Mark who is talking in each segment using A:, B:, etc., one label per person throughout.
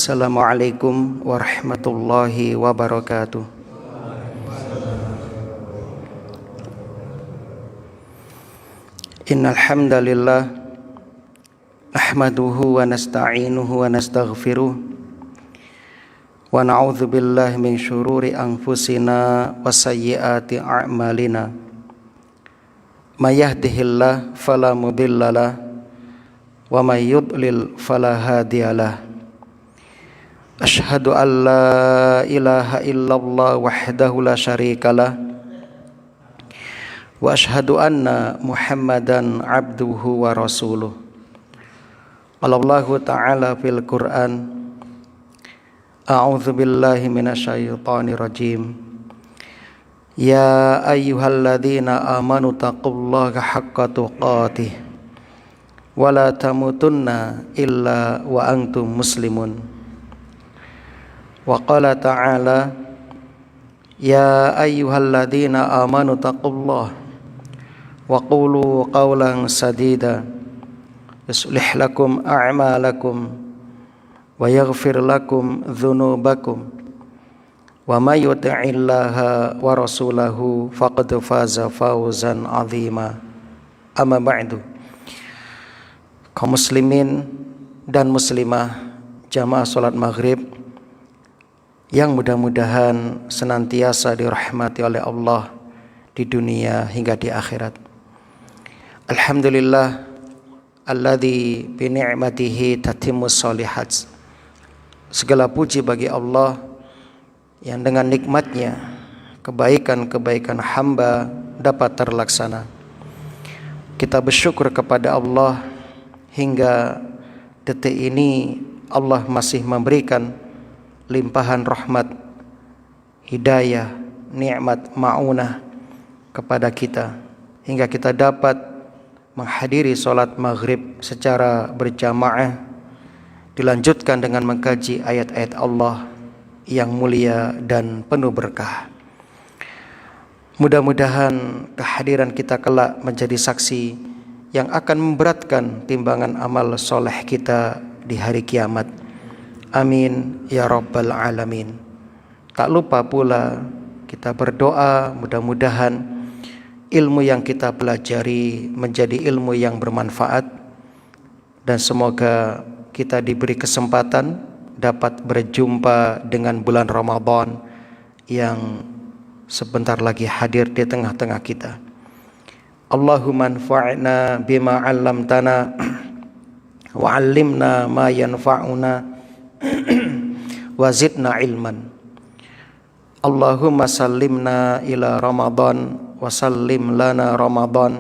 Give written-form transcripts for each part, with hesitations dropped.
A: Assalamualaikum warahmatullahi wabarakatuh. Innal hamdalillah nahmaduhu wa nasta'inuhu wa nastaghfiruh wa na'udzu billahi min syururi anfusina wa sayyiati a'malina. May yahdihillahu fala mudhillalah wa may yudlil fala hadiyalah. Asyhadu an la ilaha illallah wahdahu la syarikalah wa asyhadu anna Muhammadan abduhu wa rasuluh. Allahu ta'ala fil Qur'an, a'udzu billahi minasyaitonir rajim. Ya ayyuhalladzina amanu taqullaha haqqa tuqatih wa la tamutunna illa wa antum muslimun. Wa qala ta'ala, ya ayyuhalladzina amanu taqullaha wa qulu qawlan sadida yuslih lakum a'malakum wa yaghfir lakum dhunubakum wa may yuti'illaha wa rasulahu faqad faza fawzan 'azima. Amma ba'du. Kaum muslimin dan muslimah jamaah salat maghrib yang mudah-mudahan senantiasa dirahmati oleh Allah di dunia hingga di akhirat. Alhamdulillah alladzi bi ni'matihi tatimmus shalihat. Segala puji bagi Allah yang dengan nikmatnya kebaikan-kebaikan hamba dapat terlaksana. Kita bersyukur kepada Allah hingga detik ini Allah masih memberikan limpahan rahmat, hidayah, nikmat, ma'unah kepada kita hingga kita dapat menghadiri salat maghrib secara berjamaah, dilanjutkan dengan mengkaji ayat-ayat Allah yang mulia dan penuh berkah. Mudah-mudahan kehadiran kita kelak menjadi saksi yang akan memberatkan timbangan amal soleh kita di hari kiamat. Amin ya rabbal alamin. Tak lupa pula kita berdoa mudah-mudahan ilmu yang kita pelajari menjadi ilmu yang bermanfaat, dan semoga kita diberi kesempatan dapat berjumpa dengan bulan Ramadan yang sebentar lagi hadir di tengah-tengah kita. Allahumma anfa'na bima 'allamtana wa 'allimna ma yanfa'una wa zidna ilman. Allahumma sallimna ila Ramadan wa sallim lana Ramadan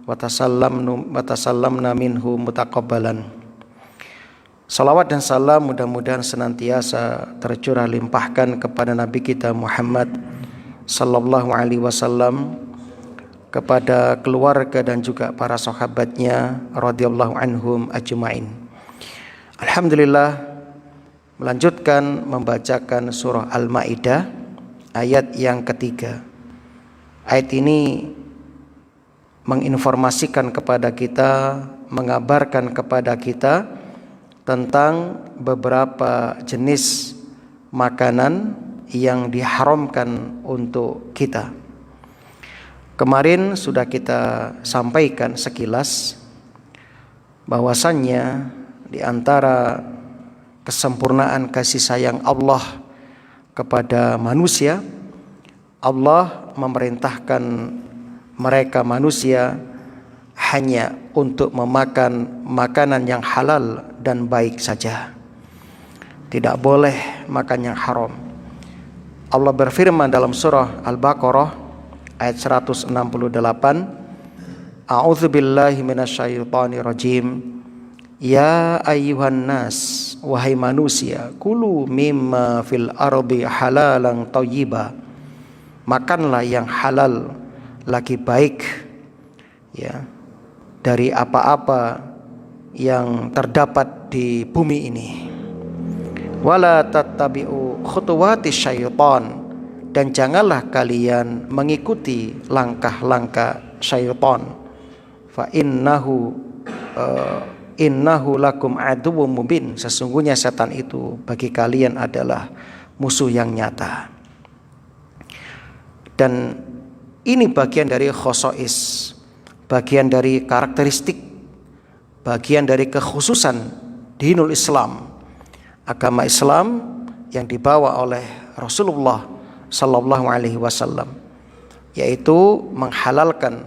A: wa tasallamna minhu mutaqabbalan. Salawat dan salam mudah-mudahan senantiasa tercurah limpahkan kepada Nabi kita Muhammad sallallahu alaihi wasallam, kepada keluarga dan juga para sahabatnya radhiyallahu anhum ajmain. Alhamdulillah, melanjutkan membacakan surah Al-Maidah ayat yang ketiga. Ayat ini menginformasikan kepada kita, mengabarkan kepada kita tentang beberapa jenis makanan yang diharamkan untuk kita. Kemarin sudah kita sampaikan sekilas bahwasannya di antara kesempurnaan kasih sayang Allah kepada manusia, Allah memerintahkan mereka manusia hanya untuk memakan makanan yang halal dan baik saja. Tidak boleh makan yang haram. Allah berfirman dalam surah Al-Baqarah ayat 168, A'udzu billahi minasyaitonir rajim. Ya ayyuhan nas, wahai manusia, kulu mimma fil ardi halalan thayyiba. Makanlah yang halal lagi baik, ya, dari apa-apa yang terdapat di bumi ini. Wala tattabi'u khutuwatis syaitan, dan janganlah kalian mengikuti langkah-langkah syaitan. Fa innahu innahu lakum aduwwum mubin, sesungguhnya setan itu bagi kalian adalah musuh yang nyata. Dan ini bagian dari khosois, bagian dari karakteristik, bagian dari kekhususan dinul Islam, agama Islam yang dibawa oleh Rasulullah sallallahu alaihi wasallam, yaitu menghalalkan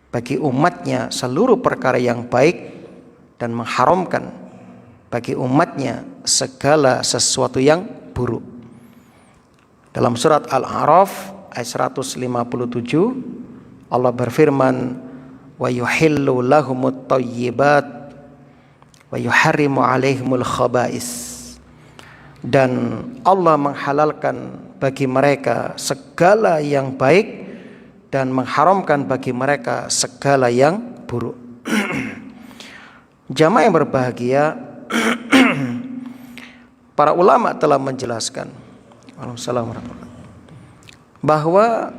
A: bagi umatnya seluruh perkara yang baik dan mengharamkan bagi umatnya segala sesuatu yang buruk. Dalam surat Al-A'raf ayat 157 Allah berfirman, wa yuhillu lahumut thayyibat wa yuharrimu alaihimul khaba'is, dan Allah menghalalkan bagi mereka segala yang baik dan mengharamkan bagi mereka segala yang buruk. Jamaah yang berbahagia, para ulama telah menjelaskan bahwa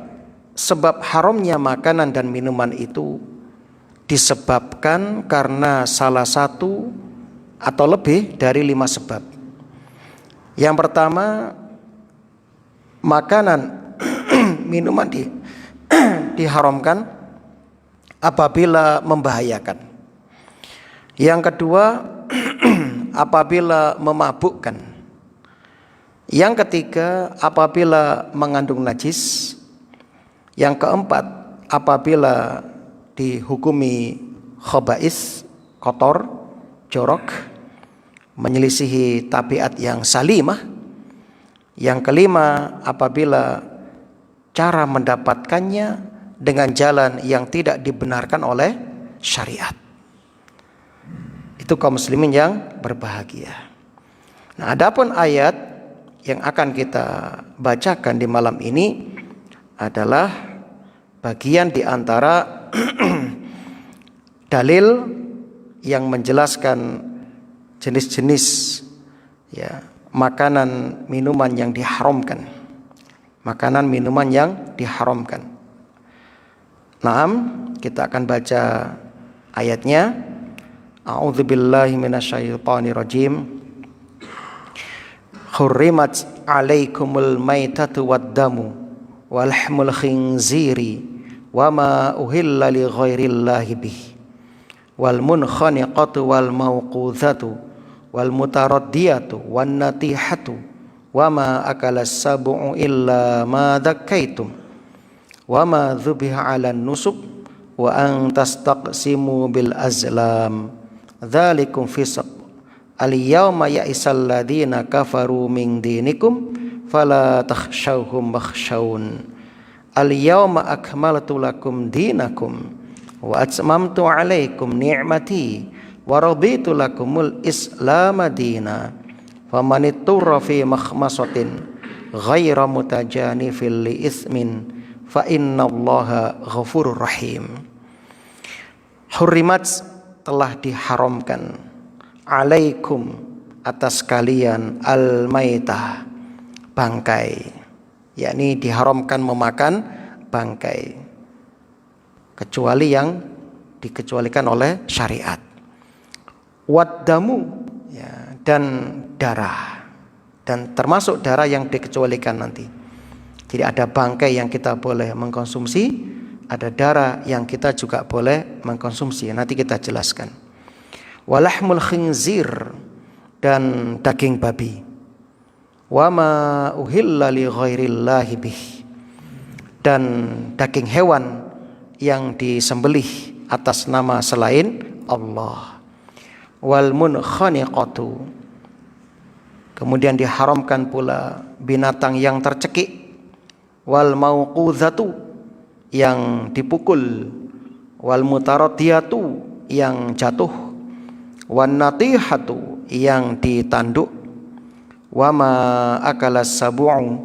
A: sebab haramnya makanan dan minuman itu disebabkan karena salah satu atau lebih dari 5 sebab. Yang pertama, makanan minuman diharamkan apabila membahayakan. Yang kedua, apabila memabukkan. Yang ketiga, apabila mengandung najis. Yang keempat, apabila dihukumi khaba'is, kotor, jorok, menyelisihi tabiat yang salimah. Yang kelima, apabila cara mendapatkannya dengan jalan yang tidak dibenarkan oleh syariat. Itu kaum muslimin yang berbahagia. Nah, adapun ayat yang akan kita bacakan di malam ini adalah bagian di antara dalil yang menjelaskan jenis-jenis ya makanan minuman yang diharamkan. Makanan minuman yang diharamkan. Naam, kita akan baca ayatnya. A'udzubillahi minasyaitonirrajim. Hurrimat 'alaikumul maitatu wad-damu wa lahmul khinziri wa ma uhilla li ghairillahi bih wal munkhaniqatu wal mawqudhatu wal mutaraddiyatu wan natihatu wa ma akalas sab'u illa ma dhakkaitum wa ma dhubiha 'alan nusub wa an tastaqsimu bil azlam dzalikum fisq al-yawma ya'isal ladzina kafaru min dinikum fala takhshawhum wakhshawun al-yawma akmaltu lakum dinakum wa atmamtu 'alaikum ni'mati wa raditu lakumul islam madina famanitturra fi makhmasatin ghaira mutajanifil li ismin fa innallaha ghafurur rahim. Hurrimat, telah diharamkan, alaikum, atas kalian, al-maitah, bangkai, yakni diharamkan memakan bangkai kecuali yang dikecualikan oleh syariat. Waddamu, ya, dan darah, dan termasuk darah yang dikecualikan nanti. Jadi ada bangkai yang kita boleh mengkonsumsi, ada darah yang kita juga boleh mengkonsumsi. Nanti kita jelaskan. Walahmul khinzir, dan daging babi. Wa ma uhilla li ghairillahi bih, dan daging hewan yang disembelih atas nama selain Allah. Wal munkhaniqatu, kemudian diharamkan pula binatang yang tercekik. Wal mauqudhatu, yang dipukul. Wal mutaraddiyatu, yang jatuh. Wan natihatu, yang ditanduk. Wa ma akalas sab'u,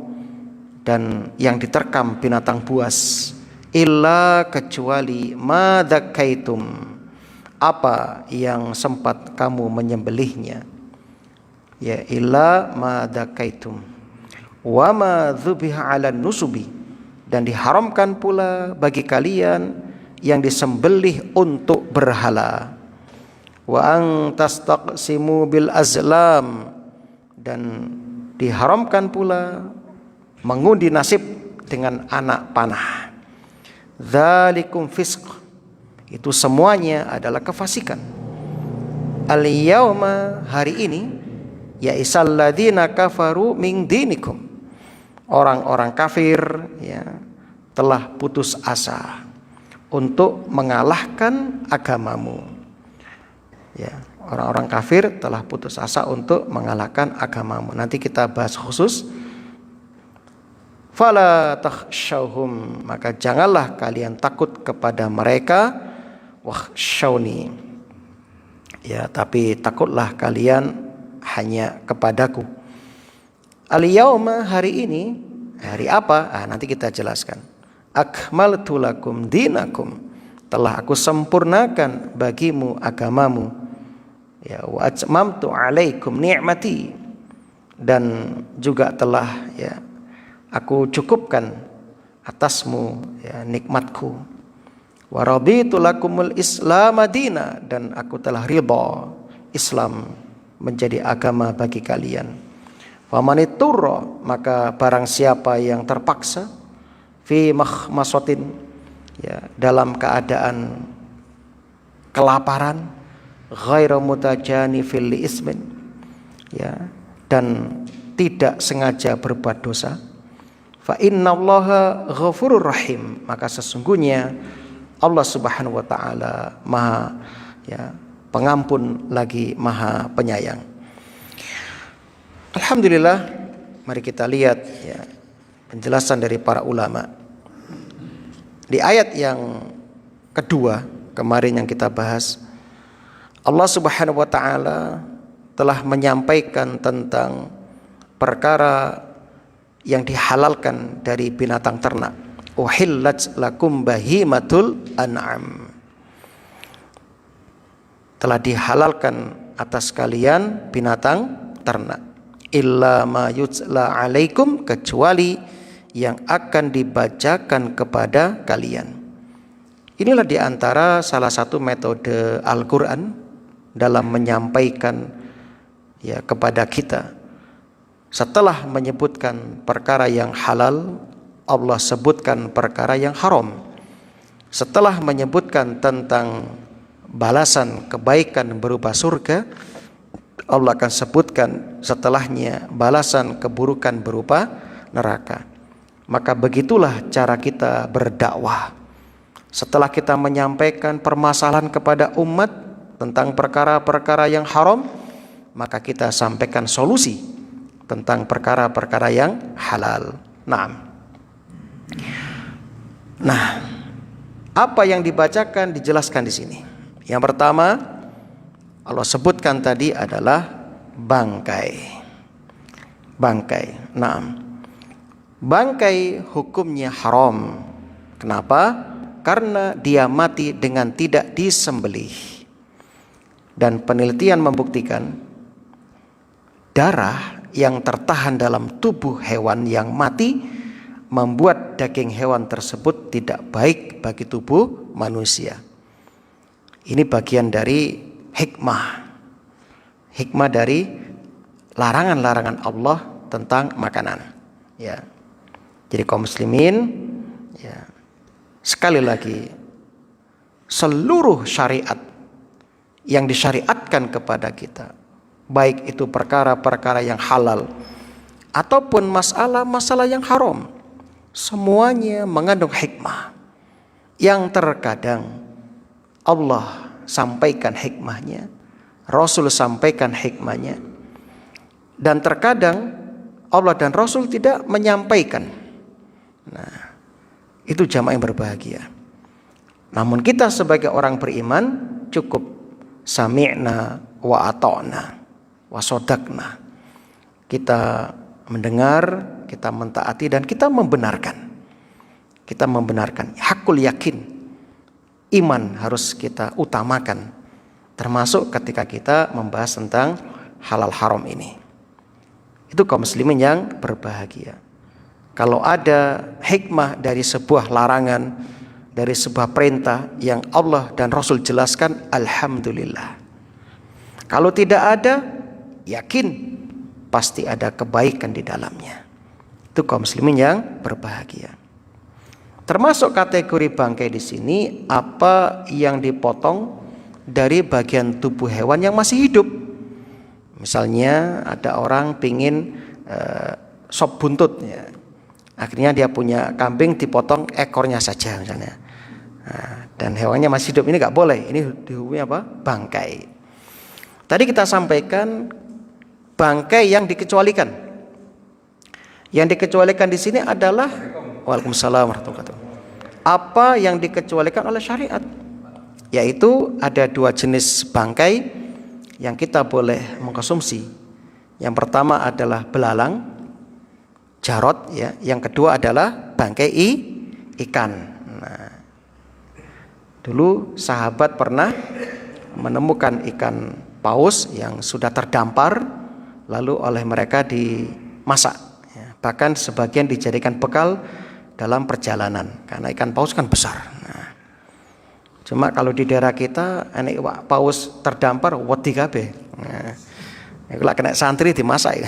A: dan yang diterkam binatang buas. Illa, kecuali ma dzakaitum, apa yang sempat kamu menyembelihnya. Ya, illa ma dzakaitum. Wa ma dzubiha 'alan nusubi, dan diharamkan pula bagi kalian yang disembelih untuk berhala. Wa an tastaqsimu bil azlam, dan diharamkan pula mengundi nasib dengan anak panah. Dzalikum fisq, itu semuanya adalah kefasikan. Al yauma, hari ini, ya isal ladzina kafaru min dinikum, orang-orang kafir ya telah putus asa untuk mengalahkan agamamu. Ya, orang-orang kafir telah putus asa untuk mengalahkan agamamu. Nanti kita bahas khusus. Fala takhshawhum, maka janganlah kalian takut kepada mereka. Wakhshawni, ya, tapi takutlah kalian hanya kepadaku. Al-yauma, hari ini, hari apa? Nanti kita jelaskan. Akmaltu lakum dinakum, telah aku sempurnakan bagimu agamamu. Ya, wa atmamtu alaikum ni'mati, dan juga telah ya aku cukupkan atasmu ya nikmatku. Wa raditu lakumul Islam madina, dan aku telah ridha Islam menjadi agama bagi kalian. Famaniturra, maka barang siapa yang terpaksa fi makhmasatin, ya, dalam keadaan kelaparan, ghairu mutajanifil li ismin, ya, dan tidak sengaja berbuat dosa, fa innallaha ghafurur rahim, maka sesungguhnya Allah Subhanahu wa taala Maha ya pengampun lagi Maha penyayang. Alhamdulillah, mari kita lihat ya penjelasan dari para ulama. Di ayat yang kedua kemarin yang kita bahas, Allah Subhanahu wa taala telah menyampaikan tentang perkara yang dihalalkan dari binatang ternak. Uhillat lakum bahimatul an'am, telah dihalalkan atas kalian binatang ternak. Illa ma yutla alaikum, kecuali yang akan dibacakan kepada kalian. Inilah diantara salah satu metode Al-Quran dalam menyampaikan ya kepada kita. Setelah menyebutkan perkara yang halal, Allah sebutkan perkara yang haram. Setelah menyebutkan tentang balasan kebaikan berupa surga, Allah akan sebutkan setelahnya balasan keburukan berupa neraka. Maka begitulah cara kita berdakwah. Setelah kita menyampaikan permasalahan kepada umat tentang perkara-perkara yang haram, maka kita sampaikan solusi tentang perkara-perkara yang halal. Nah, apa yang dibacakan dijelaskan di sini. Yang pertama, Allah sebutkan tadi adalah bangkai. Bangkai hukumnya haram. Kenapa? Karena dia mati dengan tidak disembelih. Dan penelitian membuktikan darah yang tertahan dalam tubuh hewan yang mati membuat daging hewan tersebut tidak baik bagi tubuh manusia. Ini bagian dari hikmah dari larangan-larangan Allah tentang makanan. Ya. Jadi kaum muslimin, ya, sekali lagi, seluruh syariat yang disyariatkan kepada kita, baik itu perkara-perkara yang halal ataupun masalah-masalah yang haram, semuanya mengandung hikmah yang terkadang Allah sampaikan hikmahnya, Rasul sampaikan hikmahnya, dan terkadang Allah dan Rasul tidak menyampaikan. Nah, itu jamaah yang berbahagia. Namun kita sebagai orang beriman cukup sami'na wa ata'na wa sodakna. Kita mendengar, kita mentaati, dan kita membenarkan. Kita membenarkan. Hakul yakin, iman harus kita utamakan, termasuk ketika kita membahas tentang halal haram ini. Itu kaum muslimin yang berbahagia. Kalau ada hikmah dari sebuah larangan, dari sebuah perintah yang Allah dan Rasul jelaskan, alhamdulillah. Kalau tidak ada, yakin pasti ada kebaikan di dalamnya. Itu kaum muslimin yang berbahagia. Termasuk kategori bangkai di sini apa yang dipotong dari bagian tubuh hewan yang masih hidup. Misalnya ada orang pingin sop buntut, ya. Akhirnya dia punya kambing, dipotong ekornya saja misalnya. Dan hewannya masih hidup, ini nggak boleh. Ini dihukumi apa? Bangkai. Tadi kita sampaikan bangkai yang dikecualikan. Yang dikecualikan di sini adalah Waalaikumsalam warahmatullahi wabarakatuh. Apa yang dikecualikan oleh syariat? Yaitu ada dua jenis bangkai yang kita boleh mengkonsumsi. Yang pertama adalah belalang, jarot, ya. Yang kedua adalah bangkai ikan. Nah, dulu sahabat pernah menemukan ikan paus yang sudah terdampar, lalu oleh mereka dimasak, ya. Bahkan sebagian dijadikan bekal dalam perjalanan, karena ikan paus kan besar. Nah, cuma kalau di daerah kita enek paus terdampar wedi kabeh. Nah, iku lak kena santri dimasak.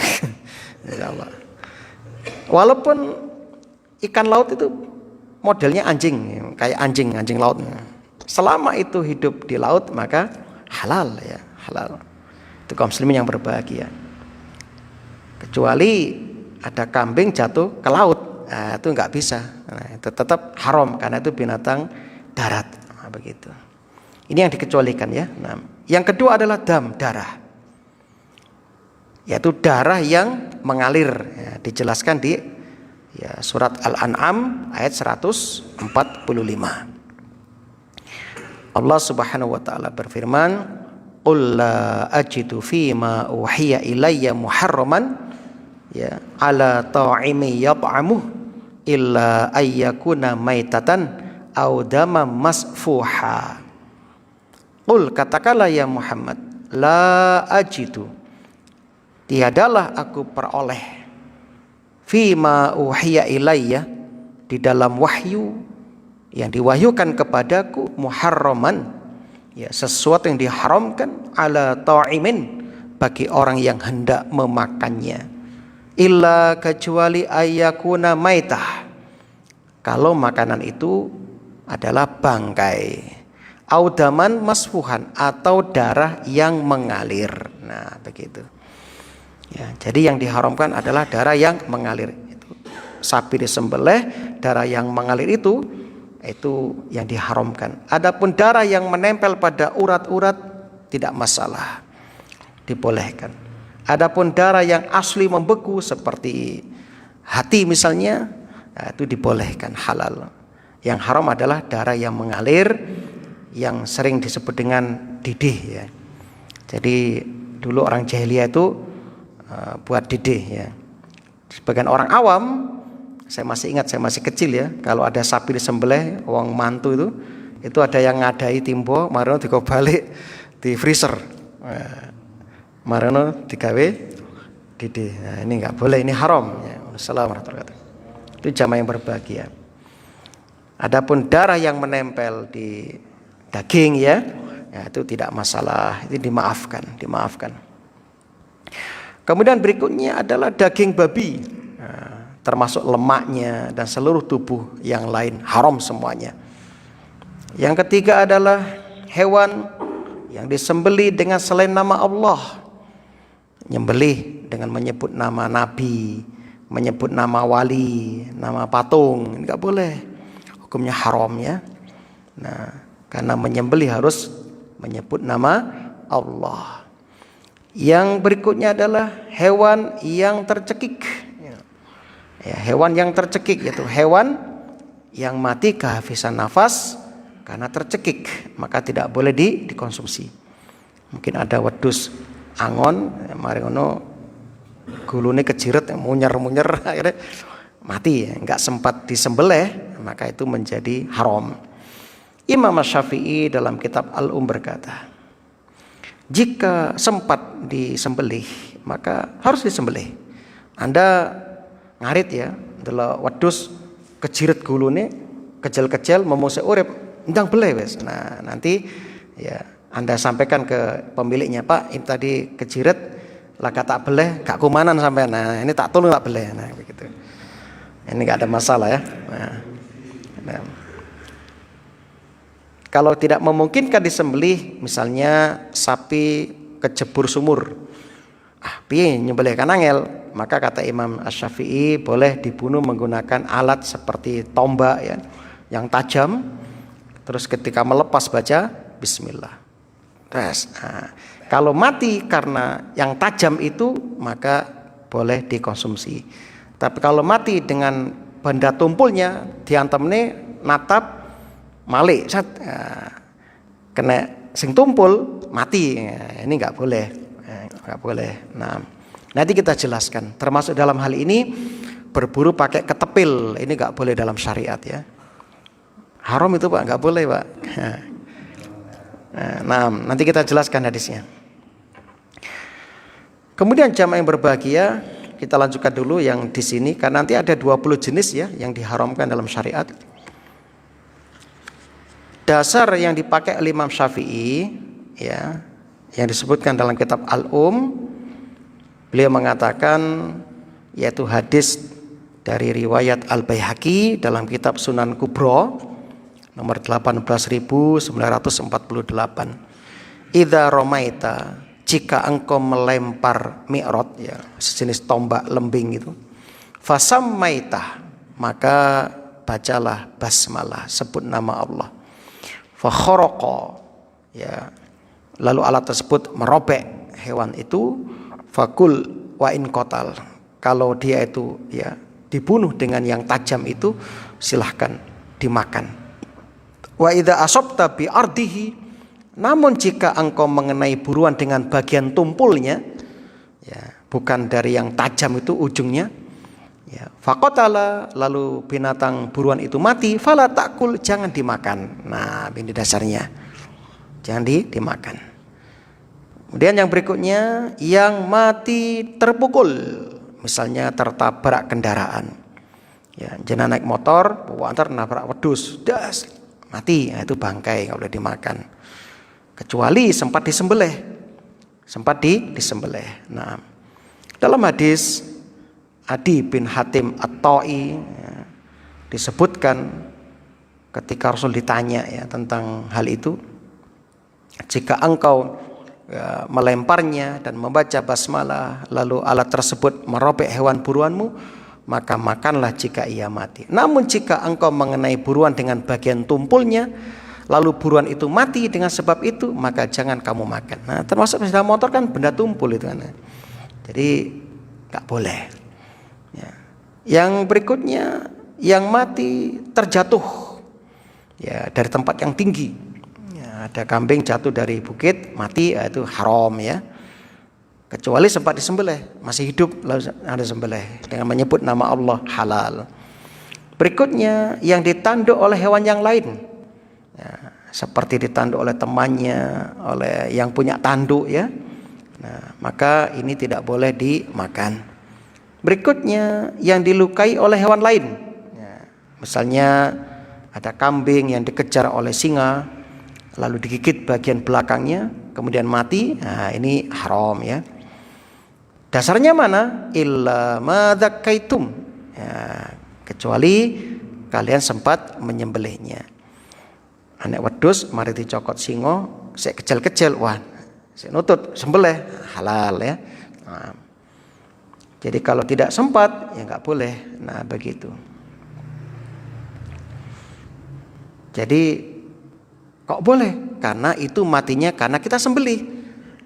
A: Insyaallah. Walaupun ikan laut itu modelnya anjing, kayak anjing laut. Selama itu hidup di laut maka halal, ya, halal. Itu kaum muslimin yang berbahagia. Kecuali ada kambing jatuh ke laut, nah, itu nggak bisa. Nah, itu tetap haram karena itu binatang darat. Nah, begitu. Ini yang dikecualikan, ya. Nah, yang kedua adalah darah, yaitu darah yang mengalir, ya, dijelaskan di surat Al-An'am ayat 145. Allah Subhanahu wa taala berfirman, "Qul la ajidu fima uhiya ilayya muharraman ala ta'imi yat'amuh illa ayyakuna maitatan aw daman masfuha." Qul, katakanlah ya Muhammad, la ajidu, tiadalah aku peroleh, fima uhiya ilayya, di dalam wahyu yang diwahyukan kepadaku, muharraman, ya, sesuatu yang diharamkan, ala ta'imin, bagi orang yang hendak memakannya, illa, kecuali ayyakuna maitah, kalau makanan itu adalah bangkai, audaman masfuhan, atau darah yang mengalir. Nah, begitu. Ya, jadi yang diharamkan adalah darah yang mengalir. Itu sapi disembelih, darah yang mengalir itu yang diharamkan. Adapun darah yang menempel pada urat-urat tidak masalah, dibolehkan. Adapun darah yang asli membeku seperti hati misalnya, itu dibolehkan, halal. Yang haram adalah darah yang mengalir, yang sering disebut dengan didih, ya. Jadi dulu orang jahiliyah itu buat didih, ya. Sebagian orang awam, saya masih ingat, saya masih kecil, ya, kalau ada sapi disembelih wong mantu itu ada yang ngadai timbo, marono digo balik di freezer, marono digawe didih. Nah, ini nggak boleh, ini haram, ya. Assalamualaikum warahmatullahi wabarakatuh. Itu jamaah yang berbahagia. Adapun darah yang menempel di daging, ya, itu tidak masalah, itu dimaafkan. Kemudian berikutnya adalah daging babi, termasuk lemaknya dan seluruh tubuh yang lain, haram semuanya. Yang ketiga adalah hewan yang disembelih dengan selain nama Allah, nyembelih dengan menyebut nama nabi, menyebut nama wali, nama patung, enggak boleh, hukumnya haram, ya. Nah, karena menyembelih harus menyebut nama Allah. Yang berikutnya adalah hewan yang tercekik, ya, hewan yang tercekik, yaitu hewan yang mati kehabisan nafas karena tercekik, maka tidak boleh dikonsumsi. Mungkin ada wedus angon, mari ngono gulune kejiret, munyer akhirnya mati, ya, enggak sempat disembelih, maka itu menjadi haram. Imam Syafi'i dalam kitab Al-Um berkata, jika sempat disembelih maka harus disembelih. Anda ngarit, ya, adalah wedus kejiret gulune kecil-kecil memose urip ndang beleh wis. Nah, nanti, ya, Anda sampaikan ke pemiliknya, Pak, ini tadi kejiret lah kata beleh, gak kumanan sampai. Nah, ini tak tolong tak beleh. Nah, begitu. Ini gak ada masalah ya. Nah. Kalau tidak memungkinkan disembelih, misalnya sapi kejebur sumur, piye nyembelih kan angel, maka kata Imam Asy-Syafi'i boleh dibunuh menggunakan alat seperti tombak ya, yang tajam. Terus ketika melepas baca Bismillah. Terus, kalau mati karena yang tajam itu maka boleh dikonsumsi. Tapi kalau mati dengan benda tumpulnya diantemne natap malik, kena sing tumpul mati, ini nggak boleh, nggak boleh. Nah, nanti kita jelaskan. Termasuk dalam hal ini berburu pakai ketepil, ini nggak boleh dalam syariat ya. Haram itu Pak, nggak boleh Pak. Nah, nanti kita jelaskan hadisnya. Kemudian jamaah yang berbahagia, kita lanjutkan dulu yang di sini karena nanti ada 20 jenis ya yang diharamkan dalam syariat. Dasar yang dipakai oleh Imam Syafi'i ya, yang disebutkan dalam kitab Al-Um, beliau mengatakan yaitu hadis dari riwayat Al-Baihaqi dalam kitab Sunan Kubra nomor 18.948. Idza romaita, jika engkau melempar mi'rad ya, sejenis tombak lembing itu, fasammaita, maka bacalah basmalah, sebut nama Allah. Fakharaqa ya, lalu alat tersebut merobek hewan itu, fakul wa in qatal, kalau dia itu ya dibunuh dengan yang tajam itu silahkan dimakan. Wa idza asabta bi ardihi, namun jika engkau mengenai buruan dengan bagian tumpulnya ya, bukan dari yang tajam itu ujungnya ya, faqatala, lalu binatang buruan itu mati, fala takul, jangan dimakan. Nah, ini dasarnya, jangan dimakan. Kemudian yang berikutnya, yang mati terpukul, misalnya tertabrak kendaraan ya, jenah naik motor antar nabrak wedus, das, mati, nah, itu bangkai, nggak boleh dimakan kecuali sempat disembelih, disembelih. Nah, dalam hadis Adi bin Hatim At-Ta'i ya, disebutkan ketika Rasul ditanya ya tentang hal itu, jika engkau ya, melemparnya dan membaca basmalah lalu alat tersebut merobek hewan buruanmu, maka makanlah jika ia mati. Namun jika engkau mengenai buruan dengan bagian tumpulnya lalu buruan itu mati dengan sebab itu, maka jangan kamu makan. Nah, termasuk sepeda motor kan benda tumpul itu kan. Jadi nggak boleh. Ya. Yang berikutnya, yang mati terjatuh ya dari tempat yang tinggi. Ya, ada kambing jatuh dari bukit mati, ya, itu haram ya. Kecuali sempat disembelih, masih hidup lalu ada sembelih dengan menyebut nama Allah, halal. Berikutnya, yang ditanduk oleh hewan yang lain. Ya, seperti ditanduk oleh temannya, oleh yang punya tanduk ya. Nah, maka ini tidak boleh dimakan. Berikutnya, yang dilukai oleh hewan lain ya, misalnya ada kambing yang dikejar oleh singa lalu digigit bagian belakangnya kemudian mati, nah ini haram ya. Dasarnya mana? Illa ma dzakaitum ya, kecuali kalian sempat menyembelihnya. Anak wedhus mari dicokot singa sik kecil-kecil, wah sik nutut sembelih, halal ya. Nah, jadi kalau tidak sempat ya nggak boleh. Nah begitu. Jadi kok boleh? Karena itu matinya karena kita sembelih.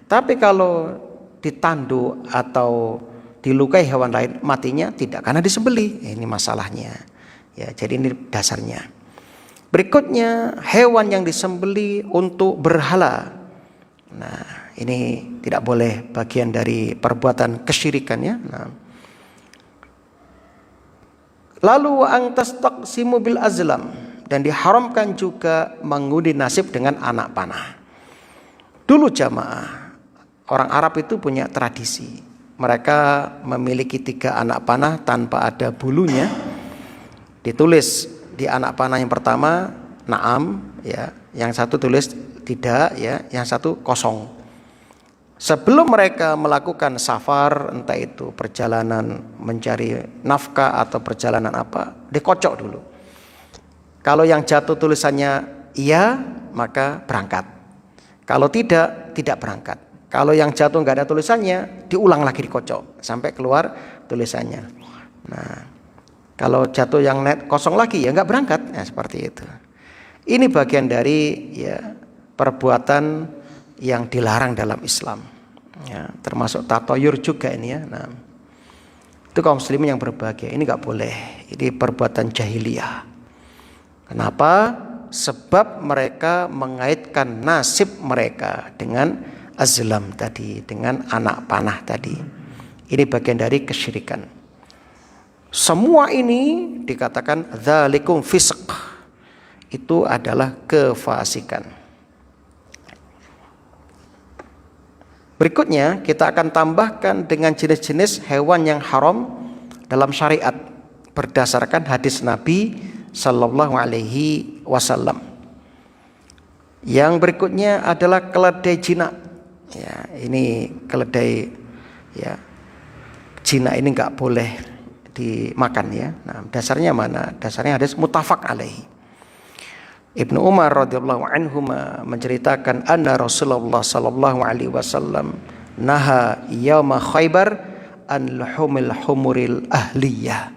A: Tapi kalau ditanduk atau dilukai hewan lain matinya tidak karena disembelih. Ini masalahnya. Ya, jadi ini dasarnya. Berikutnya, hewan yang disembelih untuk berhala. Nah, ini tidak boleh, bagian dari perbuatan kesyirikan ya. Nah. Lalu ang tastaqsimu bil azlam, dan diharamkan juga mengundi nasib dengan anak panah. Dulu jamaah, orang Arab itu punya tradisi. Mereka memiliki 3 anak panah tanpa ada bulunya. Ditulis di anak panah yang pertama Naam ya, yang satu tulis tidak ya, yang satu kosong. Sebelum mereka melakukan safar, entah itu perjalanan mencari nafkah atau perjalanan apa, dikocok dulu. Kalau yang jatuh tulisannya iya, maka berangkat. Kalau tidak, tidak berangkat. Kalau yang jatuh nggak ada tulisannya, diulang lagi dikocok sampai keluar tulisannya. Nah, kalau jatuh yang net kosong lagi ya nggak berangkat. Ya, seperti itu. Ini bagian dari ya perbuatan yang dilarang dalam Islam, ya, termasuk tatoyur juga ini ya. Nah, itu kaum muslimin yang berbahagia, ini nggak boleh, ini perbuatan jahiliyah. Kenapa? Sebab mereka mengaitkan nasib mereka dengan azlam tadi, dengan anak panah tadi. Ini bagian dari kesyirikan. Semua ini dikatakan dzalikum fisq, itu adalah kefasikan. Berikutnya kita akan tambahkan dengan jenis-jenis hewan yang haram dalam syariat berdasarkan hadis Nabi Sallallahu Alaihi Wasallam. Yang berikutnya adalah keledai jinak. Ya, ini keledai ya jinak ini nggak boleh dimakan ya. Nah, dasarnya mana? Dasarnya hadis muttafaq alaihi. Ibnu Umar radhiyallahu anhu menceritakan anna Rasulullah sallallahu alaihi wasallam naha yauma Khaibar an luhumil humuril ahliyah,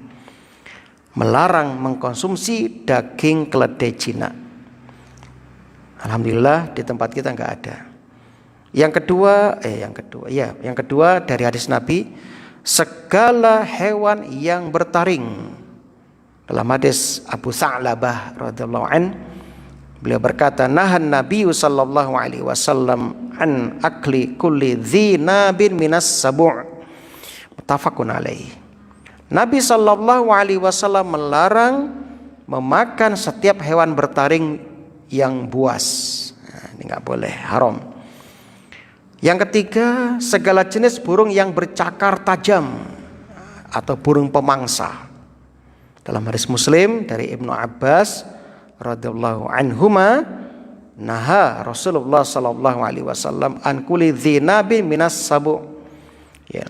A: melarang mengkonsumsi daging keledai jinak. Alhamdulillah di tempat kita enggak ada. Yang kedua dari hadis Nabi, segala hewan yang bertaring. Dalam hadis Abu Sa'labah radhiyallahu anhu, beliau berkata, nahan Nabi sallallahu alaihi wasallam an akli kulli dzinabin minas sabu'. Muttafaqun alaihi. Nabi sallallahu alaihi wasallam melarang memakan setiap hewan bertaring yang buas. Nah, ini enggak boleh, haram. Yang ketiga, segala jenis burung yang bercakar tajam atau burung pemangsa. Dalam hadis Muslim dari Ibnu Abbas radhiyallahu anhuma, naha Rasulullah sallallahu alaihi wasallam an kulli dzinabin minas sabu'. Ya.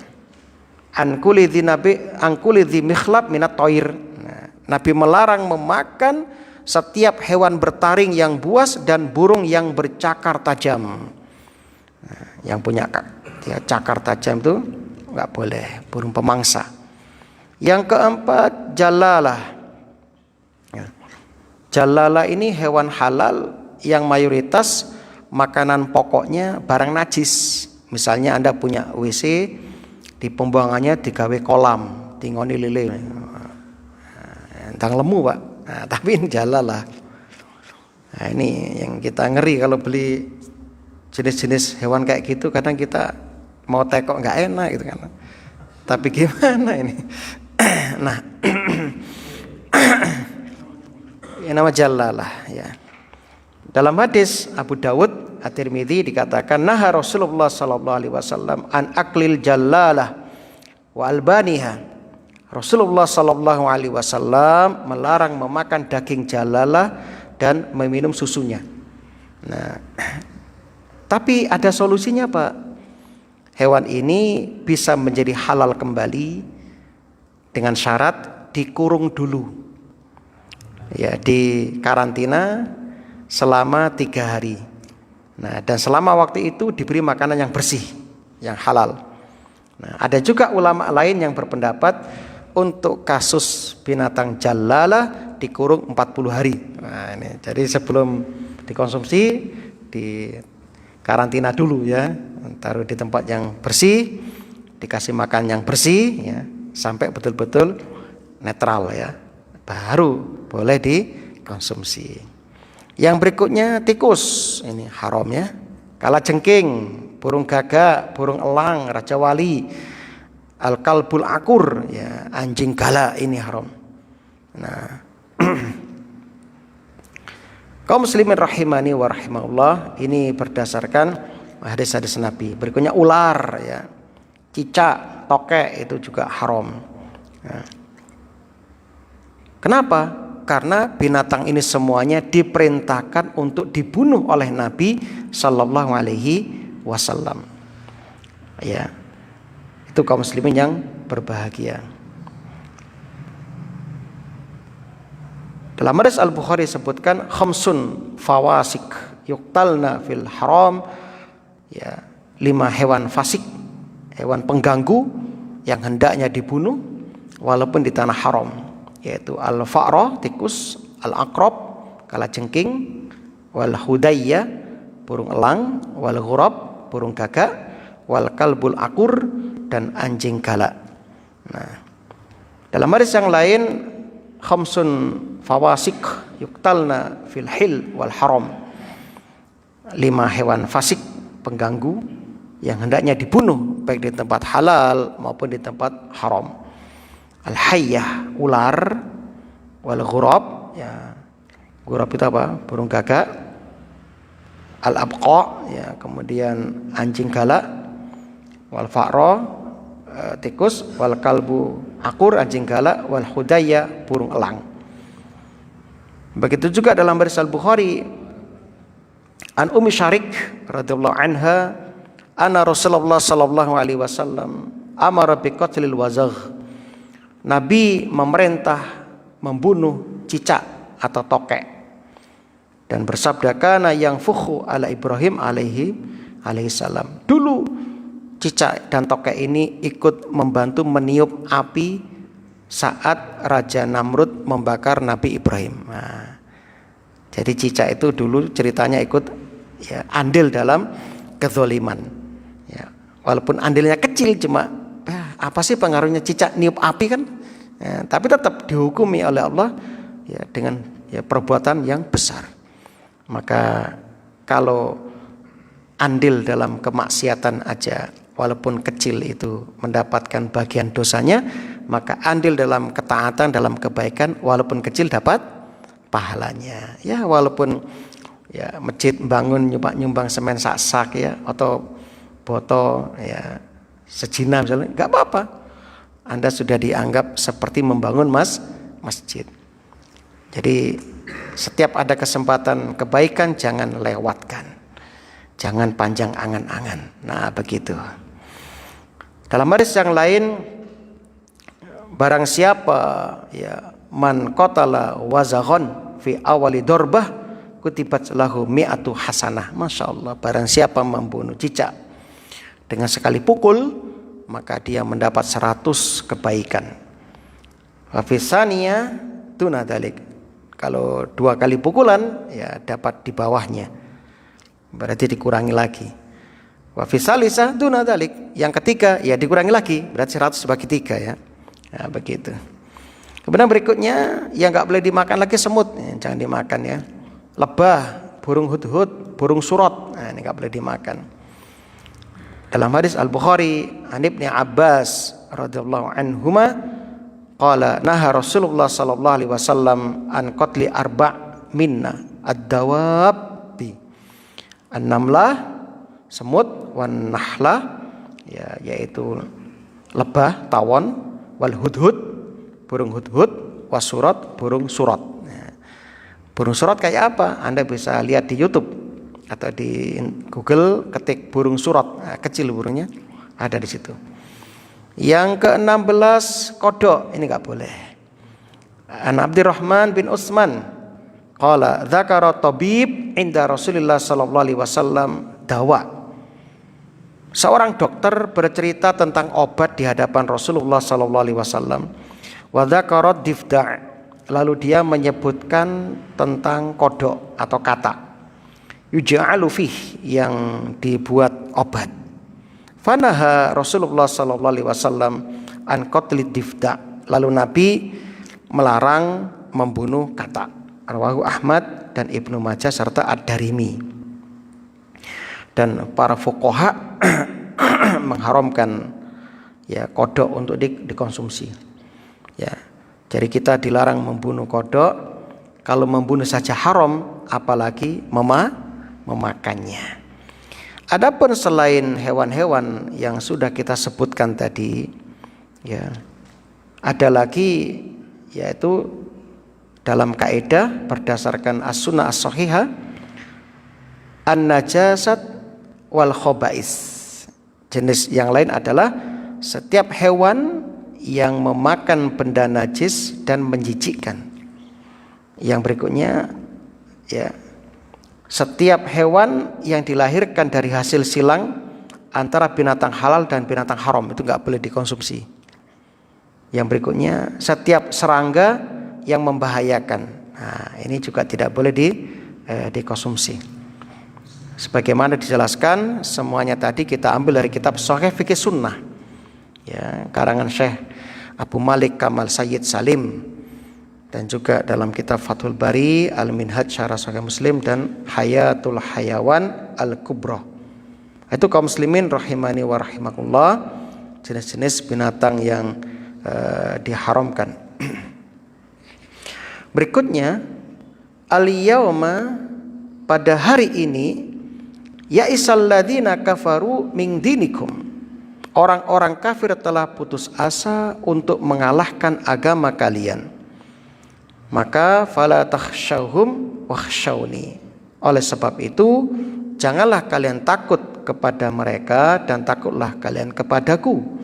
A: An kulli dzi mikhlab minat thair. Nah, Nabi melarang memakan setiap hewan bertaring yang buas dan burung yang bercakar tajam. Nah, yang punya cakar tajam itu enggak boleh, burung pemangsa. Yang keempat, jalalah. Jalalah ini hewan halal yang mayoritas makanan pokoknya barang najis. Misalnya Anda punya WC, di pembuangannya digawe kolam, tingoni lele. Entang lemu Pak. Nah, tapi ini jalalah. Nah, ini yang kita ngeri kalau beli jenis-jenis hewan kayak gitu. Kadang kita mau tekok nggak enak gitu kan. Tapi gimana ini? Nah, yang nama jalalah ya. Dalam hadis Abu Dawud At-Tirmidzi dikatakan naha Rasulullah sallallahu alaihi wasallam an aklil jalalah wa albaniha. Rasulullah sallallahu alaihi wasallam melarang memakan daging jalalah dan meminum susunya. Nah, tapi ada solusinya Pak. Hewan ini bisa menjadi halal kembali dengan syarat dikurung dulu. Ya, di karantina selama 3 hari. Nah, dan selama waktu itu diberi makanan yang bersih, yang halal. Nah, ada juga ulama lain yang berpendapat untuk kasus binatang jalalah dikurung 40 hari. Nah, ini jadi sebelum dikonsumsi di karantina dulu ya, taruh di tempat yang bersih, dikasih makan yang bersih ya, sampai betul-betul netral ya. Baru boleh dikonsumsi. Yang berikutnya tikus, ini haram ya. Kalajengking, burung gagak, burung elang, raja wali, al-kalbul akur, ya, anjing gala, ini haram. Nah, kaum muslimin rahimani wa rahimahullah, ini berdasarkan hadis-hadis Nabi. Berikutnya ular, ya, cicak, tokek itu juga haram. Nah, kenapa? Karena binatang ini semuanya diperintahkan untuk dibunuh oleh Nabi Sallallahu Alaihi Wasallam. Ya, itu kaum muslimin yang berbahagia. Dalam hadis Al-Bukhari sebutkan khamsun fawasik yuqtalna fil haram, ya, 5 hewan fasik, hewan pengganggu yang hendaknya dibunuh walaupun di tanah haram, yaitu al-fa'ra, tikus, al-aqrab, kalajengking, wal hudayya, burung elang, wal ghurab, burung gagak, wal kalbul akur, dan anjing galak. Nah, dalam hadis yang lain khamsun fawasik yuqtalna fil hil wal haram, 5 hewan fasik pengganggu yang hendaknya dibunuh baik di tempat halal maupun di tempat haram. Al-hayyah, ular, wal ghurab, ya, ghurab itu apa? Burung gagak. Al-abqa, ya, kemudian anjing galak. Wal fa'ra, tikus. Wal kalbu akur, anjing galak. Wal hudayya, burung elang. Begitu juga dalam hadis Al-Bukhari an Ummi Syarik radhiyallahu anha anna Rasulullah sallallahu alaihi wasallam amara bi qatlil wazagh. Nabi memerintah membunuh cicak atau tokek dan bersabda kana yang fuhu ala Ibrahim alaihi salam. Dulu cicak dan tokek ini ikut membantu meniup api saat Raja Namrud membakar Nabi Ibrahim. Nah, jadi cicak itu dulu ceritanya ikut, ya, andil dalam kezaliman. Ya, walaupun andilnya kecil, cuma apa sih pengaruhnya cicak niup api kan? Ya, tapi tetap dihukumi oleh Allah, ya, dengan, ya, perbuatan yang besar. Maka kalau andil dalam kemaksiatan aja walaupun kecil itu mendapatkan bagian dosanya, maka andil dalam ketaatan, dalam kebaikan walaupun kecil dapat pahalanya. Ya, walaupun, ya, masjid bangun nyumbang semen sak-sak, ya, atau botol, ya, sejina misalnya, enggak apa-apa. Anda sudah dianggap seperti membangun masjid. Jadi setiap ada kesempatan kebaikan jangan lewatkan. Jangan panjang angan-angan. Nah, begitu. Dalam hadis yang lain, barang siapa, ya, man qatala wazaghon fi awali dorbah kutibat lahu mi'atu hasanah. Masya Allah, barang siapa membunuh cicak dengan sekali pukul, maka dia mendapat 100 kebaikan. Wa fisaniya tuna dalik. Kalau 2 kali pukulan, ya, dapat di bawahnya, berarti dikurangi lagi. Wa fisalisa tuna dalik. Yang ketiga, ya, dikurangi lagi, berarti 100 bagi 3, ya. Nah, begitu. Kemudian berikutnya yang nggak boleh dimakan lagi semut, ya, jangan dimakan, ya. Lebah, burung hudhud, burung surot, nah, ini nggak boleh dimakan. Dalam hadis Al-Bukhari an Ibnu Abbas radhiyallahu anhuma qala naha Rasulullah sallallahu alaihi wasallam an qatli minna ad-dawabbi an-namlah, semut, wan nahlah, ya, yaitu lebah, tawon, wal hudhud, burung hudhud, wasurat, burung surat. Nah, burung surat kayak apa? Anda bisa lihat di YouTube atau di Google, ketik burung surat, nah, kecil burungnya, ada di situ. Yang ke-16 kodok, ini enggak boleh. An Abdurrahman bin Utsman qala dzakara tabib inda Rasulillah sallallahu alaihi wasallam dawa. Seorang dokter bercerita tentang obat di hadapan Rasulullah sallallahu alaihi wasallam. Wa dzakara difda', lalu dia menyebutkan tentang kodok atau katak. Yuja'alu fih, yang dibuat obat. Fanaha Rasulullah sallallahu alaihi wasallam an qatlid difda', lalu Nabi melarang membunuh katak. Rawahu Ahmad dan Ibnu Majah serta Ad-Darimi. Dan para fuqaha mengharamkan, ya, kodok untuk dikonsumsi. Ya, jadi kita dilarang membunuh kodok. Kalau membunuh saja haram, apalagi memakannya. Adapun selain hewan-hewan yang sudah kita sebutkan tadi, ya, ada lagi, yaitu dalam kaidah berdasarkan as-sunnah as-sahihah, an-najasat wal khaba'is. Jenis yang lain adalah setiap hewan yang memakan benda najis dan menjijikkan. Yang berikutnya, ya, setiap hewan yang dilahirkan dari hasil silang antara binatang halal dan binatang haram itu nggak boleh dikonsumsi. Yang berikutnya, setiap serangga yang membahayakan. Nah, ini juga tidak boleh dikonsumsi. Sebagaimana dijelaskan, semuanya tadi kita ambil dari kitab Shahih Fiqh Sunnah, ya, karangan Syekh Abu Malik Kamal Sayyid Salim, dan juga dalam kitab Fathul Bari, Al-Minhaj Syarah Sahih Muslim, dan Hayatul Hayawan Al-Kubra. Itu kaum muslimin rahimani wa rahimakumullah, jenis-jenis binatang yang diharamkan. Berikutnya, al-yawma, pada hari ini, ya'isal ladzina kafaru min dinikum, orang-orang kafir telah putus asa untuk mengalahkan agama kalian. Maka fala takhshawhum wakhshawni, oleh sebab itu janganlah kalian takut kepada mereka dan takutlah kalian kepadaku.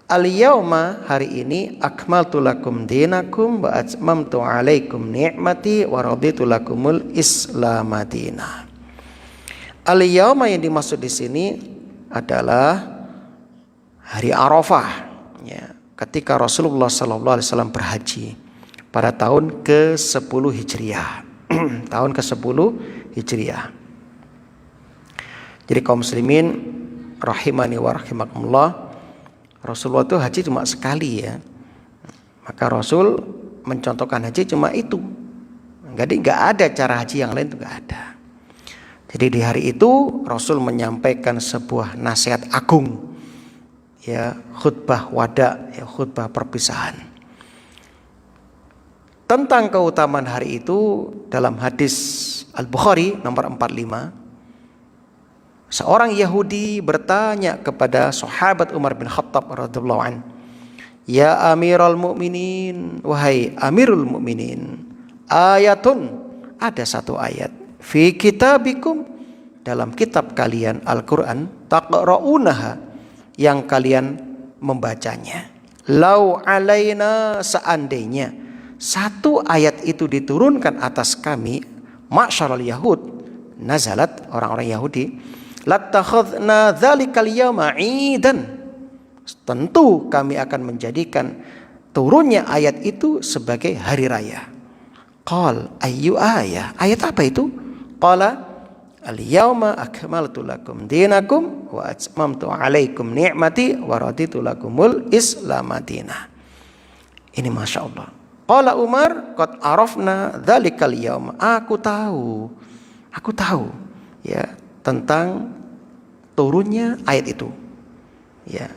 A: Al-yawma, hari ini, akmaltu lakum dinakum wa atmamtu alaikum ni'mati wa raditu lakumul Islam madina. Al-yawma yang dimaksud di sini adalah hari Arafah, ya, ketika Rasulullah SAW berhaji pada tahun ke-10 Hijriah. Tahun ke-10 Hijriah. Jadi kaum muslimin rahimani wa rahimakumullah, Rasulullah itu haji cuma sekali, ya. Maka Rasul mencontohkan haji cuma itu. Jadi nggak ada cara haji yang lain, itu nggak ada. Jadi di hari itu Rasul menyampaikan sebuah nasihat agung, ya, khutbah wada, ya, khutbah perpisahan. Tentang keutamaan hari itu, dalam hadis Al-Bukhari nomor 45, seorang Yahudi bertanya kepada sahabat Umar bin Khattab radhiyallahu an, "Ya Amirul Mukminin, wahai Amirul Mukminin, ayatun, ada satu ayat, fi kitabikum, dalam kitab kalian Al-Qur'an, taqra'unaha, yang kalian membacanya. Lau alaina, seandainya satu ayat itu diturunkan atas kami, ma'syaral Yahud, nazalat, orang-orang Yahudi, latakhadna dzalikal yawma 'idan, tentu kami akan menjadikan turunnya ayat itu sebagai hari raya. Qal ayyu ayat, ayat apa itu? Qala al-yawma akmaltu lakum dinakum wa atmamtu 'alaikum ni'mati wa raditu lakumul Islam madina. Ini Masya Allah. Qala Umar, qad arafna dzalikal yawma, aku tahu, ya, tentang turunnya ayat itu, ya,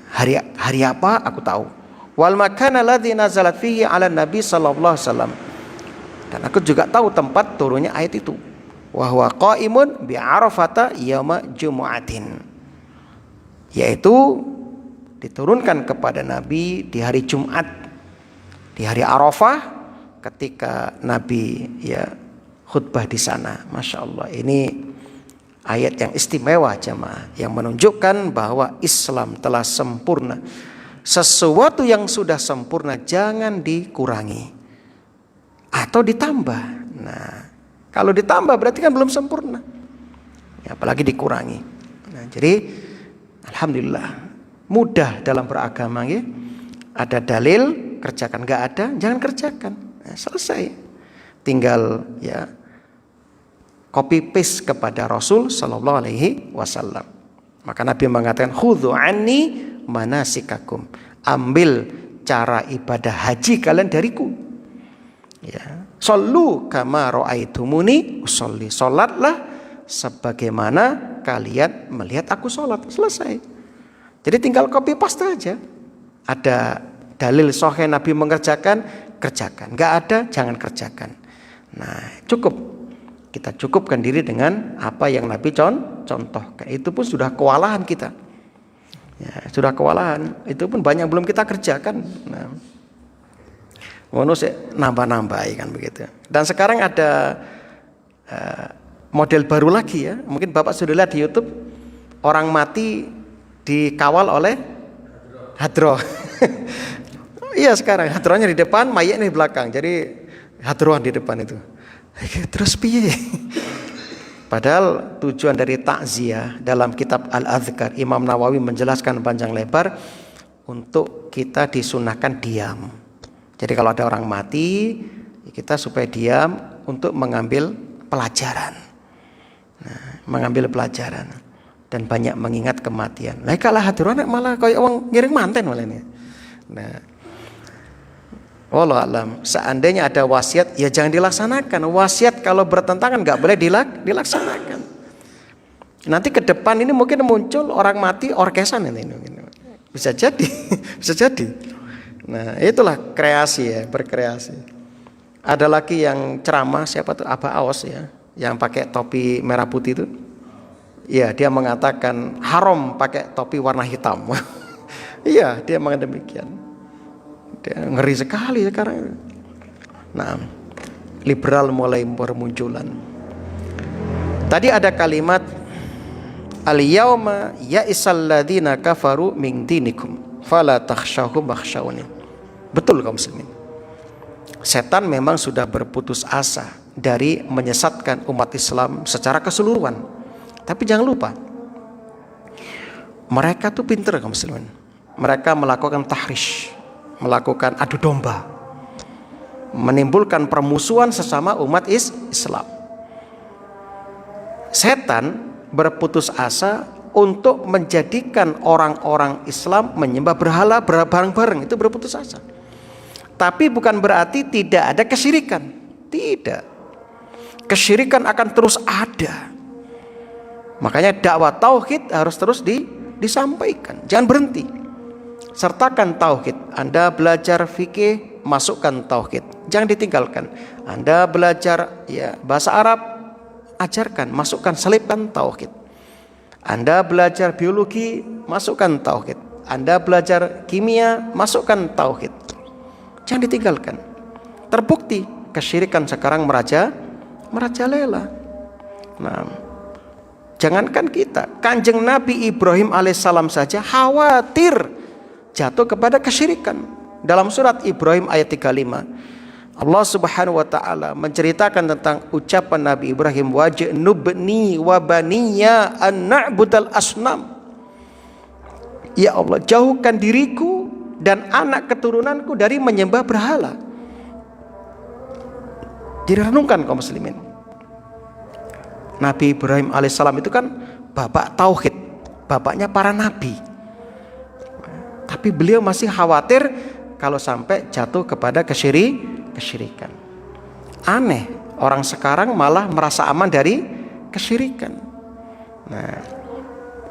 A: hari apa aku tahu. Wal makana alladzi nazalat fihi 'ala nabi sallallahu alaihi wasallam, dan aku juga tahu tempat turunnya ayat itu. Wa huwa qaimun bi Arafata yauma jumu'atin, yaitu diturunkan kepada Nabi di hari Jumat, di hari Arafah, ketika Nabi, ya, khutbah di sana. Masya Allah, ini ayat yang istimewa jemaah, yang menunjukkan bahwa Islam telah sempurna. Sesuatu yang sudah sempurna jangan dikurangi atau ditambah. Nah, kalau ditambah berarti kan belum sempurna, ya, apalagi dikurangi. Nah, jadi alhamdulillah mudah dalam beragama, ya. Ada dalil, kerjakan. Nggak ada, jangan kerjakan. Nah, selesai. Tinggal, ya, copy paste kepada Rasul sallallahu alaihi wasallam. Maka Nabi mengatakan, khudhu anni manasikakum, ambil cara ibadah haji kalian dariku. Ya, shollu kama ra'aitumuni usolli, salatlah sebagaimana kalian melihat aku salat. Selesai. Jadi tinggal copy paste aja. Ada dalil sahih Nabi mengerjakan, kerjakan. Nggak ada, jangan kerjakan. Nah, cukup. Kita cukupkan diri dengan apa yang Nabi contohkan. Itu pun sudah kewalahan kita. Ya, sudah kewalahan. Itu pun banyak belum kita kerjakan. Nah, Ngono sih nambah-nambahi kan begitu. Dan sekarang ada model baru lagi ya. Mungkin Bapak sudah lihat di YouTube, orang mati dikawal oleh hadroh. Iya sekarang hadrohnya di depan, mayatnya di belakang. Jadi hadroh di depan itu. Terus piye? Padahal tujuan dari takziah dalam kitab Al-Adhkar, Imam Nawawi menjelaskan panjang lebar untuk kita disunahkan diam. Jadi kalau ada orang mati, kita supaya diam untuk mengambil pelajaran. Nah, mengambil pelajaran dan banyak mengingat kematian. Lah kalah hadroh malah kayak wong ngiring manten malah ini. Nah, wallahu alam, seandainya ada wasiat ya jangan dilaksanakan. Wasiat kalau bertentangan nggak boleh dilaksanakan. Nanti ke depan ini mungkin muncul orang mati orkesan ini. Bisa jadi, bisa jadi. Nah, itulah kreasi ya, berkreasi. Ada lagi yang ceramah, siapa tuh, Abah Aos ya, yang pakai topi merah putih itu. Ya, dia mengatakan haram pakai topi warna hitam. Iya, dia mengatakan demikian. Dia ngeri sekali sekarang. Nah, liberal mulai bermunculan. Tadi ada kalimat al-yauma ya'isal ladzina kafaru min dinikum fala takhshawhum wakhshawni. Betul kaum muslimin. Setan memang sudah berputus asa dari menyesatkan umat Islam secara keseluruhan. Tapi jangan lupa, mereka tuh pinter kaum muslimin. Mereka melakukan tahrish, melakukan adu domba, menimbulkan permusuhan sesama umat Islam. Setan berputus asa untuk menjadikan orang-orang Islam menyembah berhala bareng-bareng, itu berputus asa. Tapi bukan berarti tidak ada kesyirikan. Tidak. Kesyirikan akan terus ada. Makanya dakwah tauhid harus terus disampaikan. Jangan berhenti. Sertakan tauhid. Anda belajar fikih, masukkan tauhid. Jangan ditinggalkan. Anda belajar bahasa Arab, ajarkan, masukkan, selipkan tauhid. Anda belajar biologi, masukkan tauhid. Anda belajar kimia, masukkan tauhid. Jangan ditinggalkan. Terbukti kesyirikan sekarang merajalela. Nah, jangankan kita, Kanjeng Nabi Ibrahim alaihissalam saja khawatir jatuh kepada kesyirikan. Dalam surat Ibrahim ayat 35, Allah Subhanahu wa taala menceritakan tentang ucapan Nabi Ibrahim, waj'nubni wa baniya an na'budal asnam. Ya Allah, jauhkan diriku dan anak keturunanku dari menyembah berhala. Direnungkan kaum muslimin. Nabi Ibrahim alaihissalam itu kan bapak tauhid, bapaknya para nabi. Tapi beliau masih khawatir kalau sampai jatuh kepada kesyirikan. Aneh, orang sekarang malah merasa aman dari kesyirikan. Nah,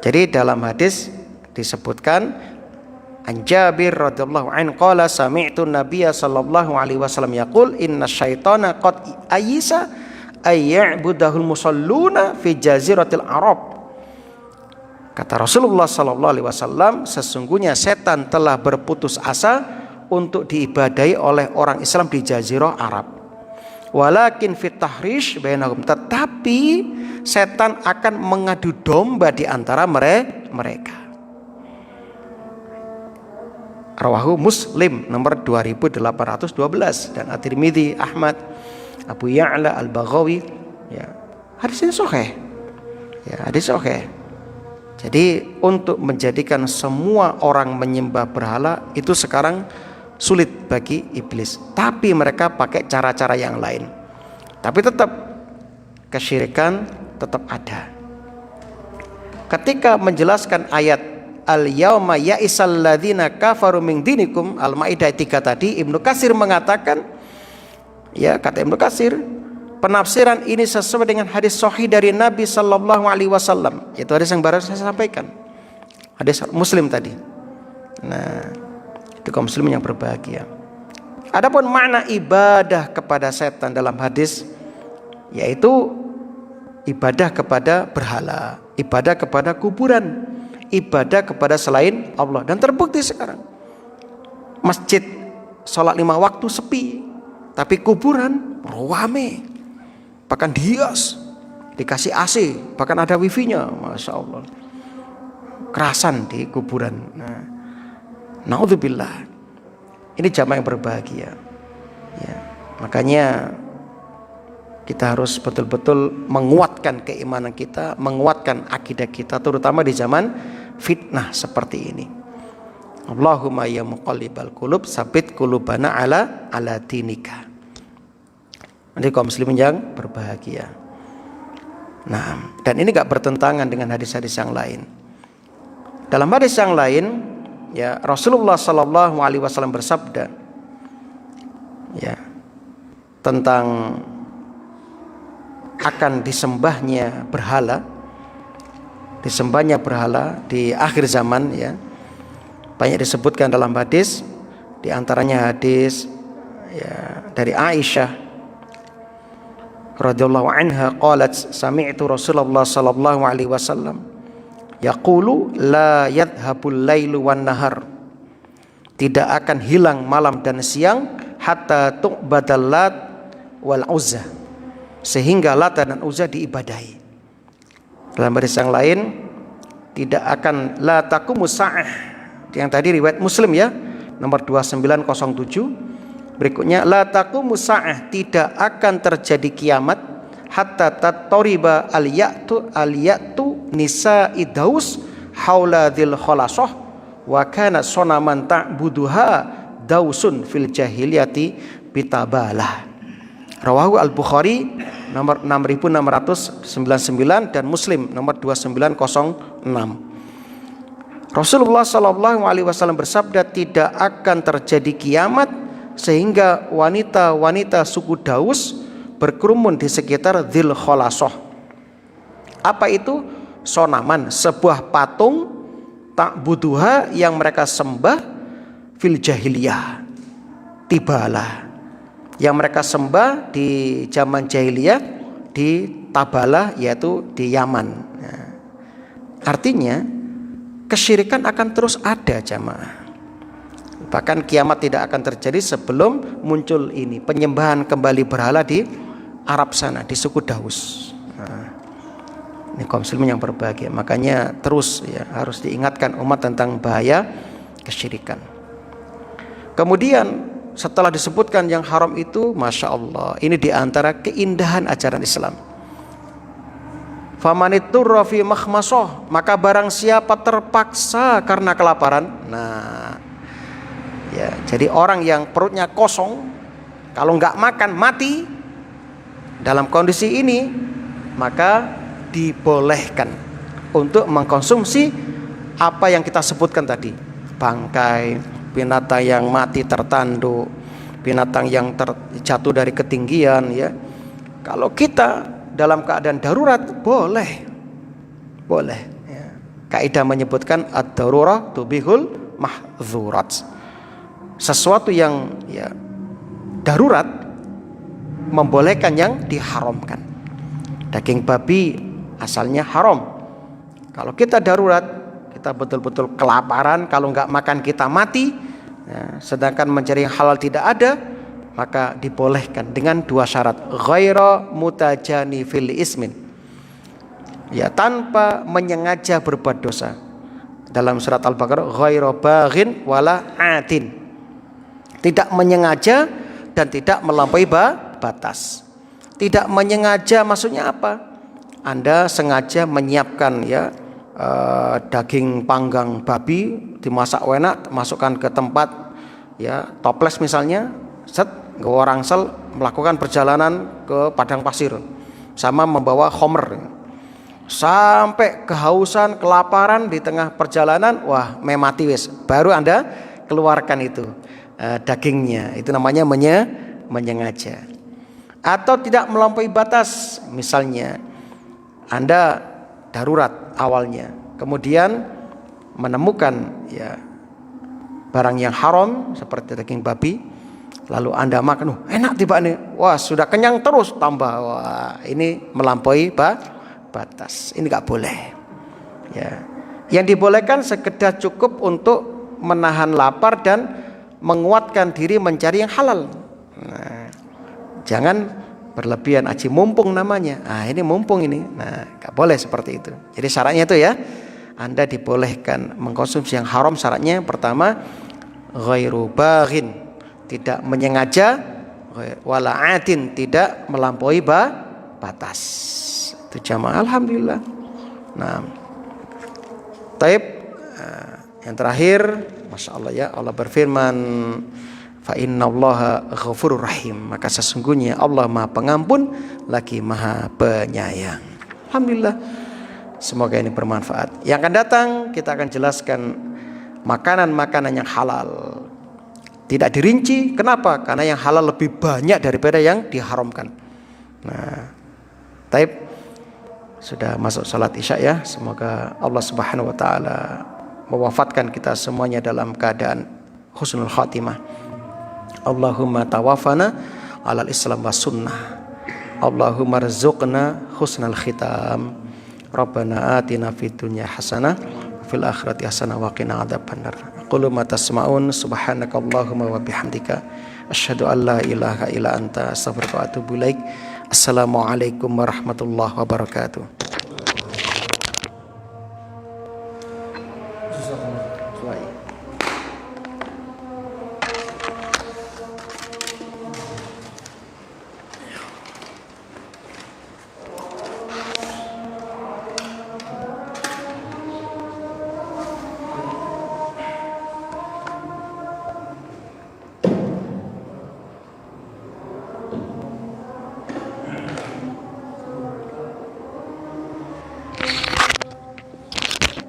A: jadi dalam hadis disebutkan An Jabir radhiyallahu anhu qala sami'tu Nabiyya sallallahu alaihi wasallam yaqul inna syaitana qad ayisa ayya'budahul musalluna fi jaziratil Arab. Kata Rasulullah sallallahu alaihi wasallam, sesungguhnya setan telah berputus asa untuk diibadahi oleh orang Islam di jazirah Arab. Walakin fit tahrish bainahum, tetapi setan akan mengadu domba di antara mereka. Rawahu Muslim nomor 2812 dan At-Tirmidzi, Ahmad, Abu Ya'la, Al-Baghawi. Ya, hadis ini sahih. Ya, hadis sahih. Jadi untuk menjadikan semua orang menyembah berhala itu sekarang sulit bagi iblis. Tapi mereka pakai cara-cara yang lain. Tapi tetap kesyirikan tetap ada. Ketika menjelaskan ayat Al-yauma ya'isal ladzina kafaru min dinikum, Al-Maidah 3 tadi, Ibnu Katsir mengatakan, ya kata Ibnu Katsir, penafsiran ini sesuai dengan hadis sahih dari Nabi sallallahu alaihi wasallam. Itu hadis yang baru saya sampaikan. Hadis Muslim tadi. Nah, itu kaum muslimin yang berbahagia. Adapun makna ibadah kepada setan dalam hadis, yaitu ibadah kepada berhala, ibadah kepada kuburan, ibadah kepada selain Allah. Dan terbukti sekarang masjid sholat 5 waktu sepi, tapi kuburan rame, bahkan dihias, dikasih AC, bahkan ada wifi-nya, masya Allah. Kerasan di kuburan. Nah, naudzubillah. Ini jamaah yang berbahagia. Ya, makanya kita harus betul-betul menguatkan keimanan kita, menguatkan akidah kita, terutama di zaman fitnah seperti ini. Allahumma ya muqallibal qulub, tsabit qulubana ala dinika. Nanti kaum muslimin yang berbahagia. Nah, dan ini gak bertentangan dengan hadis-hadis yang lain. Dalam hadis yang lain, ya, Rasulullah sallallahu alaihi wasallam bersabda, ya, tentang akan disembahnya berhala di akhir zaman, ya. Banyak disebutkan dalam hadis, di antaranya hadis, ya, dari Aisyah radhiyallahu anha qalat sami'tu Rasulullah sallallahu alaihi wasallam yaqulu la yadhhabul lailu wan nahar, tidak akan hilang malam dan siang, hatta tu'badal lat wal uzza, sehingga Lat dan Uzza diibadahi. Dalam hadis yang lain, tidak akan la taqumus sa'ah, yang tadi riwayat Muslim, ya, nomor 2907. Berikutnya la taqumus sa'ah, tidak akan terjadi kiamat, hatta tatoriba al-ya'tu nisa'i daus haula dzil khalasah wa kana sonaman ta'buduha dausun fil jahiliyati bitabalah. Rawahu al-Bukhari nomor 6699 dan Muslim nomor 2906. Rasulullah sallallahu alaihi wasallam bersabda, tidak akan terjadi kiamat sehingga wanita-wanita suku Daus berkerumun di sekitar Dzil Khalasah. Apa itu? Sonaman, sebuah patung ta'buduha yang mereka sembah fil jahiliyah. Tibalah, yang mereka sembah di zaman jahiliyah di Tabalah, yaitu di Yaman. Nah, artinya kesyirikan akan terus ada, jamaah. Bahkan kiamat tidak akan terjadi sebelum muncul ini penyembahan kembali berhala di Arab sana, di suku Daus. Nah, ini kaum muslimin yang berbahagia. Makanya terus, ya, harus diingatkan umat tentang bahaya kesyirikan. Kemudian setelah disebutkan yang haram itu, masya Allah, ini diantara keindahan ajaran Islam. Famaniturra fi makhmasah, maka barang siapa terpaksa karena kelaparan. Nah, ya, jadi orang yang perutnya kosong, kalau nggak makan mati. Dalam kondisi ini, maka dibolehkan untuk mengkonsumsi apa yang kita sebutkan tadi, bangkai, binatang yang mati tertanduk, binatang yang terjatuh dari ketinggian, ya. Kalau kita dalam keadaan darurat, boleh, ya. Kaidah menyebutkan ad-darurah tubihul mahdzurat. Sesuatu yang, ya, darurat membolehkan yang diharamkan. Daging babi asalnya haram. Kalau kita darurat, kita betul-betul kelaparan, kalau nggak makan kita mati, ya, sedangkan mencari yang halal tidak ada, maka dibolehkan dengan 2 syarat. Ghaira mutajani fil ismin, ya, tanpa menyengaja berbuat dosa. Dalam surat Al-Baqarah, ghaira baghin wala atin, tidak menyengaja dan tidak melampaui batas. Tidak menyengaja maksudnya apa? Anda sengaja menyiapkan, ya, daging panggang babi dimasak enak, masukkan ke tempat, ya, toples misalnya, set, gawa rangsel, melakukan perjalanan ke padang pasir sama membawa khomer, sampai kehausan, kelaparan di tengah perjalanan, wah, mati wis, baru Anda keluarkan itu dagingnya. Itu namanya menyengaja. Atau tidak melampaui batas, misalnya Anda darurat awalnya, kemudian menemukan, ya, barang yang haram seperti daging babi, lalu Anda makan, enak tiba nih, wah, sudah kenyang terus tambah, wah, ini melampaui batas, ini nggak boleh, ya. Yang dibolehkan sekedar cukup untuk menahan lapar dan menguatkan diri mencari yang halal. Nah, jangan berlebihan, aji mumpung namanya. Nah, ini mumpung ini. Nah, gak boleh seperti itu. Jadi syaratnya itu ya, Anda dibolehkan mengkonsumsi yang haram. Syaratnya pertama, ghairu baghin, tidak menyengaja, wala atin, tidak melampaui batas. Itu jamaah, alhamdulillah. Nah, taib. Yang terakhir, masya Allah ya, Allah berfirman, fa innallaha ghafurur rahim, maka sesungguhnya Allah Maha Pengampun lagi Maha Penyayang. Alhamdulillah, semoga ini bermanfaat. Yang akan datang kita akan jelaskan makanan-makanan yang halal. Tidak dirinci, kenapa? Karena yang halal lebih banyak daripada yang diharamkan. Nah, taib, sudah masuk salat isya ya. Semoga Allah Subhanahu wa taala mewafatkan kita semuanya dalam keadaan husnul khatimah. Allahumma tawafana alal islam was sunnah. Allahumma rzuqna husnal khitam. Rabbana atina fid dunya hasanah fil akhirati hasanah wa qina adzabannar. Qul ma tasma'un, subhanakallahumma wa bihamdika asyhadu an la ilaha illa anta astaghfiruka wa atubu ilaik. Assalamualaikum warahmatullahi wabarakatuh.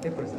A: Terus